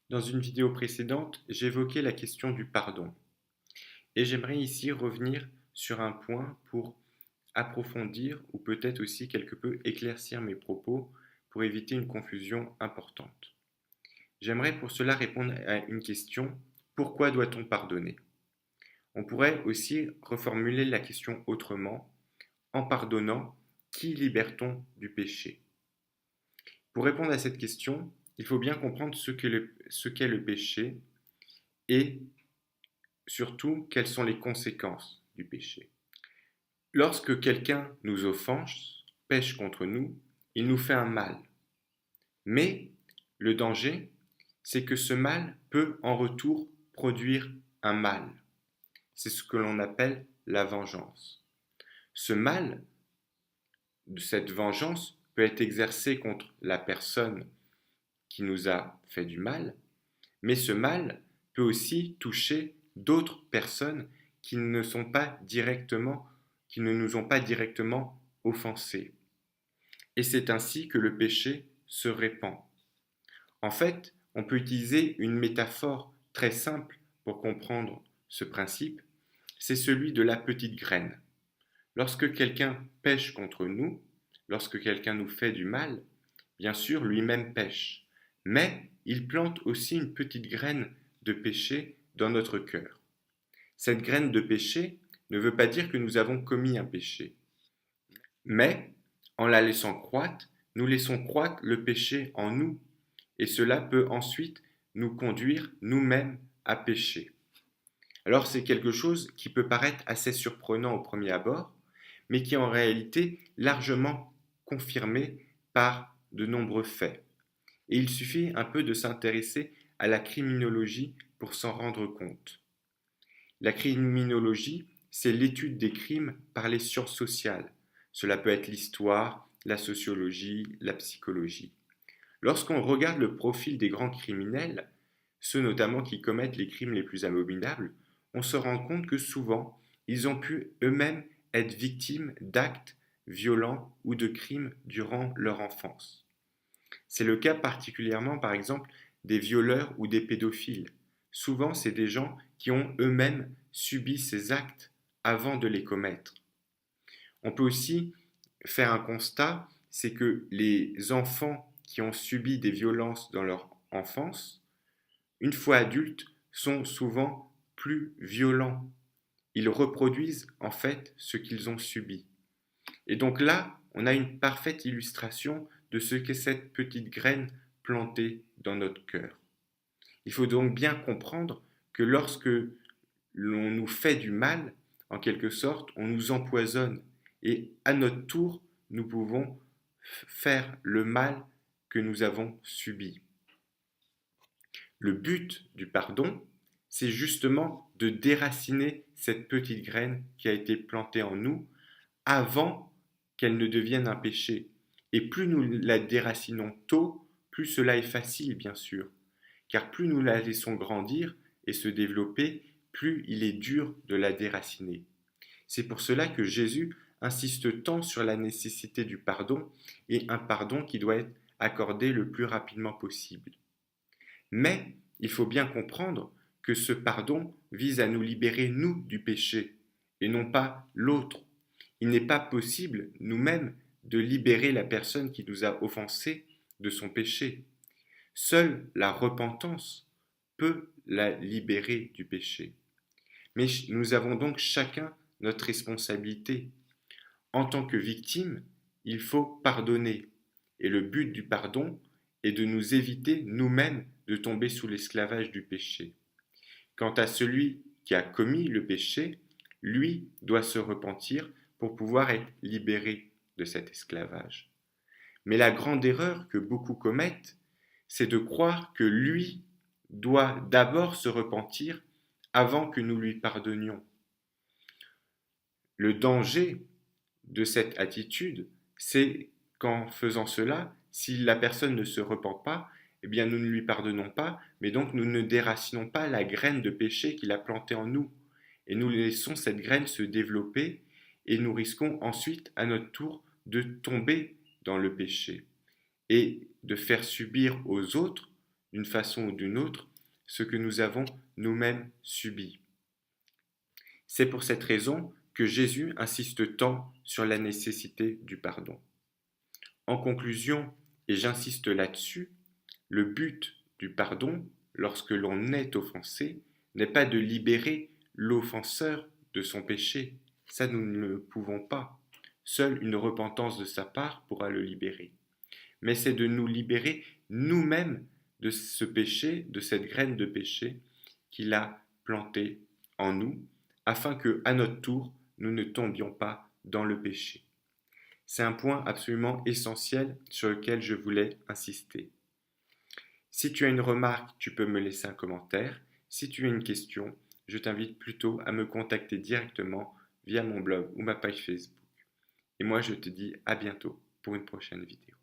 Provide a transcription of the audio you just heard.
Dans une vidéo précédente, j'évoquais la question du pardon et j'aimerais ici revenir sur un point pour approfondir ou peut-être aussi quelque peu éclaircir mes propos pour éviter une confusion importante. J'aimerais pour cela répondre à une question: pourquoi doit-on pardonner? On pourrait aussi reformuler la question autrement: en pardonnant, qui libère-t-on du péché? Pour répondre à cette question, il faut bien comprendre ce qu'est le péché et surtout quelles sont les conséquences du péché. Lorsque quelqu'un nous offense, pêche contre nous, il nous fait un mal. Mais le danger, c'est que ce mal peut en retour produire un mal. C'est ce que l'on appelle la vengeance. Ce mal, cette vengeance, peut être exercée contre la personne qui nous a fait du mal, mais ce mal peut aussi toucher d'autres personnes qui ne sont pas directement, qui ne nous ont pas directement offensés. Et c'est ainsi que le péché se répand. En fait, on peut utiliser une métaphore très simple pour comprendre ce principe, c'est celui de la petite graine. Lorsque quelqu'un pêche contre nous, lorsque quelqu'un nous fait du mal, bien sûr, lui-même pêche, mais il plante aussi une petite graine de péché dans notre cœur. Cette graine de péché ne veut pas dire que nous avons commis un péché, mais en la laissant croître, nous laissons croître le péché en nous, et cela peut ensuite nous conduire nous-mêmes à pécher. Alors c'est quelque chose qui peut paraître assez surprenant au premier abord, mais qui est en réalité largement confirmé par de nombreux faits. Et il suffit un peu de s'intéresser à la criminologie pour s'en rendre compte. La criminologie, c'est l'étude des crimes par les sciences sociales. Cela peut être l'histoire, la sociologie, la psychologie. Lorsqu'on regarde le profil des grands criminels, ceux notamment qui commettent les crimes les plus abominables, on se rend compte que souvent, ils ont pu eux-mêmes être victimes d'actes violents ou de crimes durant leur enfance. C'est le cas particulièrement, par exemple, des violeurs ou des pédophiles. Souvent, c'est des gens qui ont eux-mêmes subi ces actes avant de les commettre. On peut aussi faire un constat, c'est que les enfants qui ont subi des violences dans leur enfance, une fois adultes, sont souvent plus violents. Ils reproduisent en fait ce qu'ils ont subi. Et donc là, on a une parfaite illustration de ce qu'est cette petite graine plantée dans notre cœur. Il faut donc bien comprendre que lorsque l'on nous fait du mal, en quelque sorte, on nous empoisonne. Et à notre tour, nous pouvons faire le mal que nous avons subi. Le but du pardon, c'est justement de déraciner cette petite graine qui a été plantée en nous avant qu'elle ne devienne un péché. Et plus nous la déracinons tôt, plus cela est facile, bien sûr. Car plus nous la laissons grandir et se développer, plus il est dur de la déraciner. C'est pour cela que Jésus insiste tant sur la nécessité du pardon et un pardon qui doit être accordé le plus rapidement possible. Mais il faut bien comprendre que ce pardon vise à nous libérer, nous, du péché, et non pas l'autre. Il n'est pas possible, nous-mêmes, de libérer la personne qui nous a offensés de son péché. Seule la repentance peut la libérer du péché. Mais nous avons donc chacun notre responsabilité. En tant que victime, il faut pardonner. Et le but du pardon est de nous éviter nous-mêmes de tomber sous l'esclavage du péché. Quant à celui qui a commis le péché, lui doit se repentir pour pouvoir être libéré de cet esclavage. Mais la grande erreur que beaucoup commettent, c'est de croire que lui doit d'abord se repentir avant que nous lui pardonnions. Le danger de cette attitude, c'est qu'en faisant cela, si la personne ne se repent pas, eh bien nous ne lui pardonnons pas, mais donc nous ne déracinons pas la graine de péché qu'il a plantée en nous. Et nous laissons cette graine se développer et nous risquons ensuite à notre tour de tomber dans le péché et de faire subir aux autres d'une façon ou d'une autre, ce que nous avons nous-mêmes subi. C'est pour cette raison que Jésus insiste tant sur la nécessité du pardon. En conclusion, et j'insiste là-dessus, le but du pardon, lorsque l'on est offensé, n'est pas de libérer l'offenseur de son péché. Ça, nous ne le pouvons pas. Seule une repentance de sa part pourra le libérer. Mais c'est de nous libérer nous-mêmes de ce péché, de cette graine de péché qu'il a plantée en nous, afin que, à notre tour, nous ne tombions pas dans le péché. C'est un point absolument essentiel sur lequel je voulais insister. Si tu as une remarque, tu peux me laisser un commentaire. Si tu as une question, je t'invite plutôt à me contacter directement via mon blog ou ma page Facebook. Et moi, je te dis à bientôt pour une prochaine vidéo.